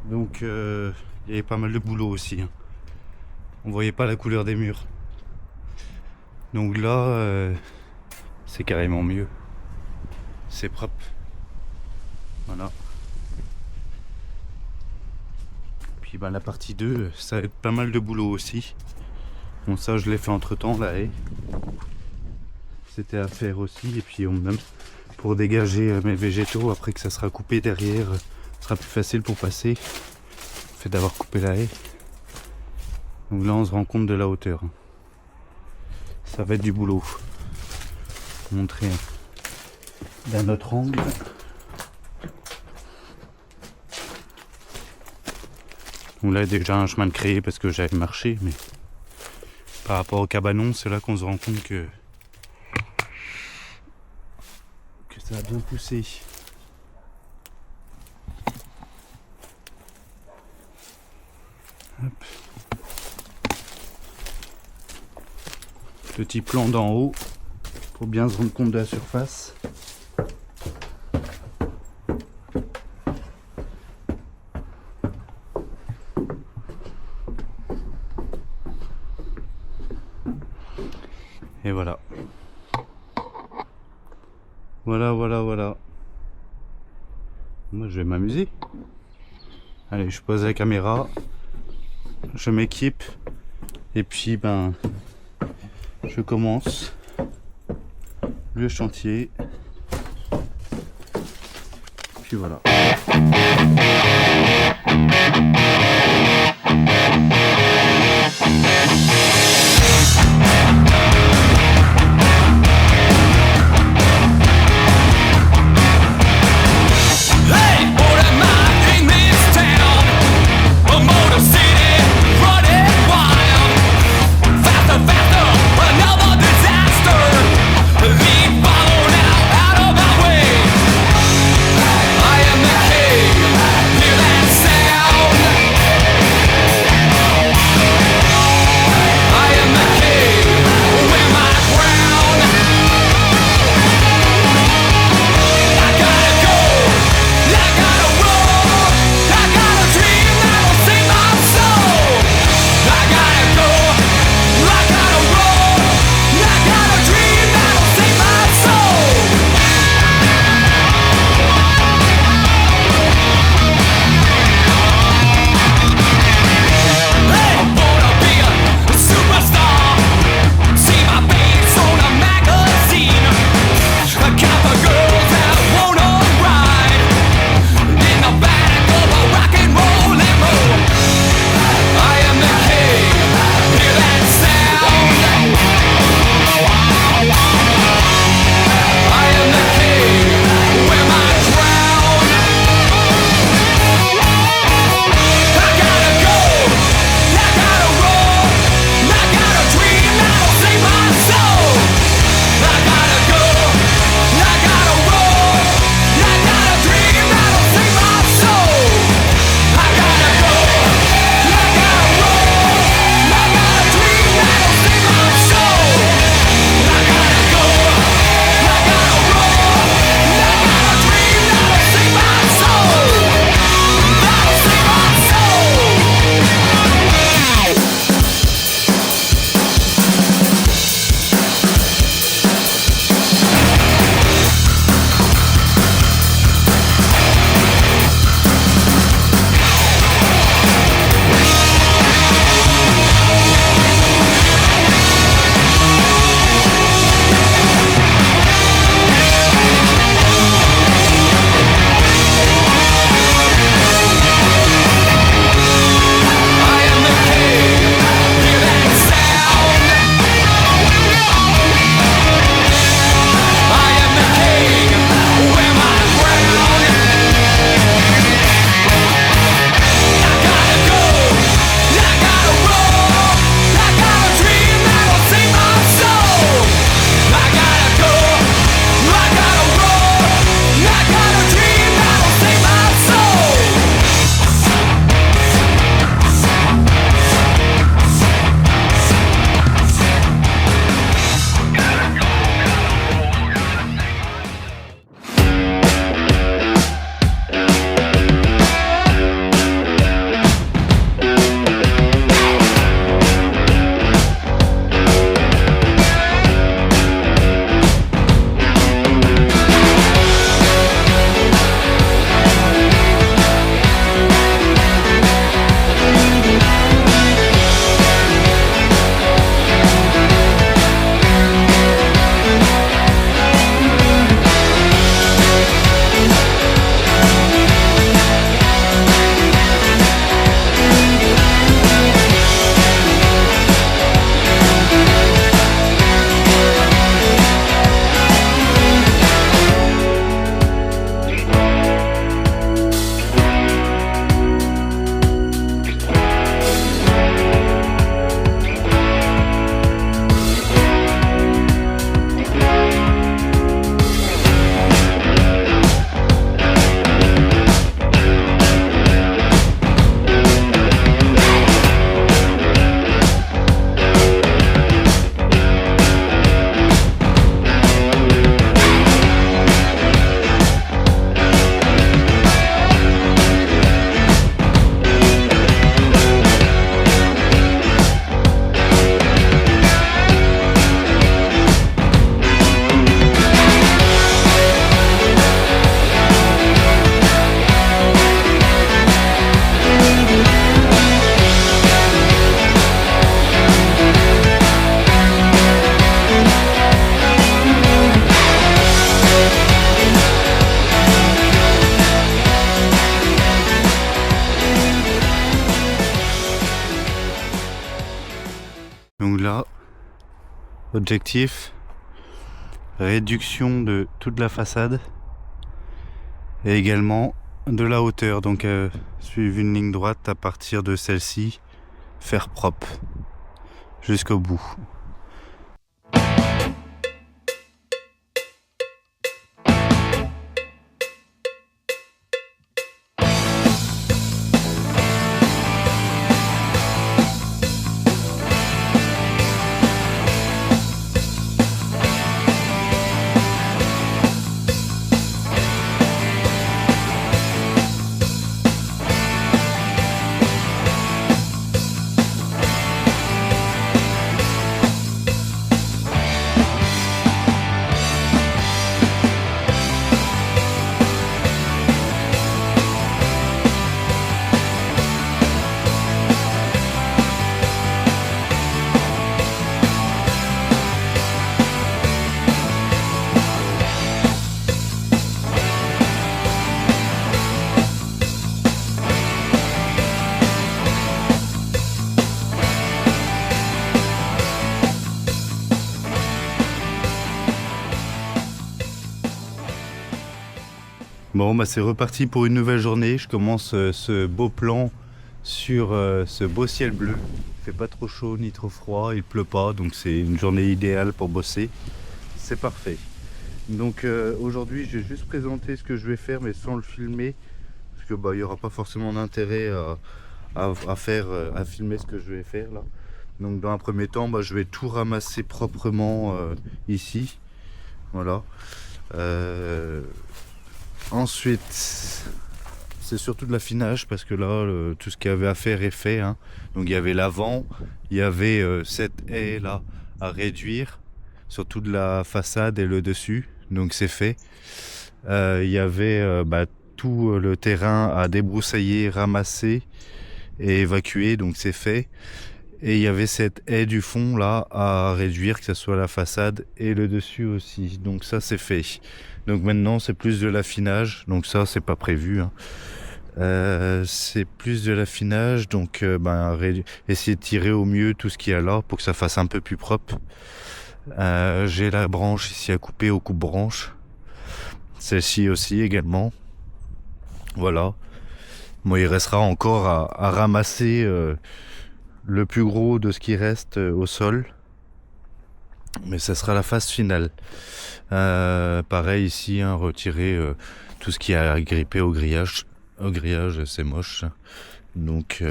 Donc il y avait pas mal de boulot aussi. Hein. On voyait pas la couleur des murs. Donc là, c'est carrément mieux. C'est propre. Voilà. Puis la partie 2, ça va être pas mal de boulot aussi. Bon, ça je l'ai fait entre temps, la haie. C'était à faire aussi. Et puis même pour dégager mes végétaux, après que ça sera coupé derrière, ce sera plus facile pour passer. Le fait d'avoir coupé la haie. Donc là on se rend compte de la hauteur. Ça va être du boulot. Montrer d'un autre angle. Donc là, il y a déjà un chemin de créé parce que j'avais marché, mais par rapport au cabanon, c'est là qu'on se rend compte que ça a bien poussé. Hop. Petit plan d'en haut pour bien se rendre compte de la surface. Et voilà. Voilà. Moi je vais m'amuser. Allez, je pose la caméra. Je m'équipe. Et puis je commence le chantier. Puis voilà. I am the king. Donc là, objectif, réduction de toute la façade et également de la hauteur. Donc suivre une ligne droite à partir de celle-ci, faire propre jusqu'au bout. Bon bah c'est reparti pour une nouvelle journée. Je commence ce beau plan sur ce beau ciel bleu. Il fait pas trop chaud ni trop froid, il pleut pas, donc c'est une journée idéale pour bosser. C'est parfait. Donc aujourd'hui je vais juste présenter ce que je vais faire mais sans le filmer. Parce que bah il n'y aura pas forcément d'intérêt à filmer ce que je vais faire là. Donc dans un premier temps bah, je vais tout ramasser proprement ici. Voilà. Ensuite, c'est surtout de l'affinage parce que là, tout ce qu'il y avait à faire est fait. Hein. Donc il y avait l'avant, il y avait cette haie là à réduire, surtout de la façade et le dessus. Donc c'est fait. Il y avait tout le terrain à débroussailler, ramasser et évacuer. Donc c'est fait. Et il y avait cette haie du fond là à réduire, que ce soit la façade et le dessus aussi. Donc ça c'est fait. Donc maintenant c'est plus de l'affinage, donc ça c'est pas prévu. Hein. C'est plus de l'affinage, donc essayer de tirer au mieux tout ce qu'il y a là pour que ça fasse un peu plus propre. J'ai la branche ici à couper au coupe-branche. Celle-ci aussi également. Voilà. Moi il restera encore à ramasser le plus gros de ce qui reste au sol. Mais ça sera la phase finale. Pareil ici, hein, retirer tout ce qui a grippé au grillage. Au grillage, c'est moche. Donc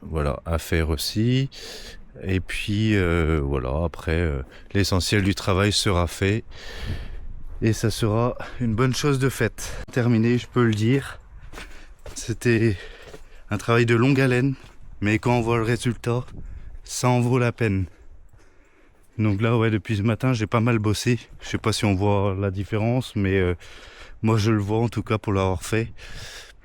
voilà, à faire aussi. Et puis voilà, après, l'essentiel du travail sera fait. Et ça sera une bonne chose de faite. Terminé, je peux le dire. C'était un travail de longue haleine. Mais quand on voit le résultat, ça en vaut la peine. Donc là, ouais, depuis ce matin, j'ai pas mal bossé. Je sais pas si on voit la différence, mais moi je le vois en tout cas pour l'avoir fait.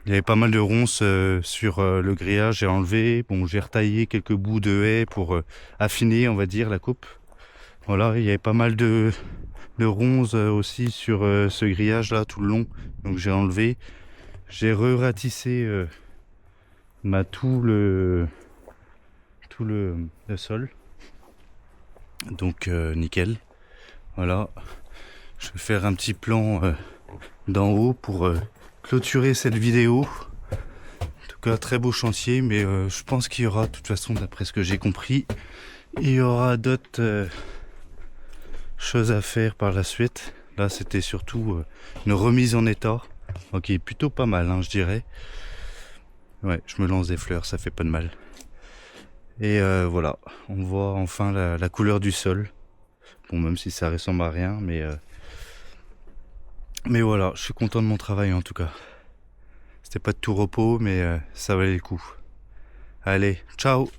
Il y avait pas mal de ronces sur le grillage, j'ai enlevé. Bon, j'ai retaillé quelques bouts de haie pour affiner, on va dire, la coupe. Voilà, il y avait pas mal de ronces aussi sur ce grillage là tout le long. Donc j'ai enlevé. J'ai re-ratissé tout le sol. Donc nickel. Voilà. Je vais faire un petit plan d'en haut pour clôturer cette vidéo. En tout cas, très beau chantier, mais je pense qu'il y aura, de toute façon, d'après ce que j'ai compris, il y aura d'autres choses à faire par la suite. Là, c'était surtout une remise en état. Ok, plutôt pas mal, hein, je dirais. Ouais, je me lance des fleurs, ça fait pas de mal. Et voilà, on voit enfin la couleur du sol. Bon, même si ça ressemble à rien, mais voilà, je suis content de mon travail en tout cas. C'était pas de tout repos, mais ça valait le coup. Allez, ciao!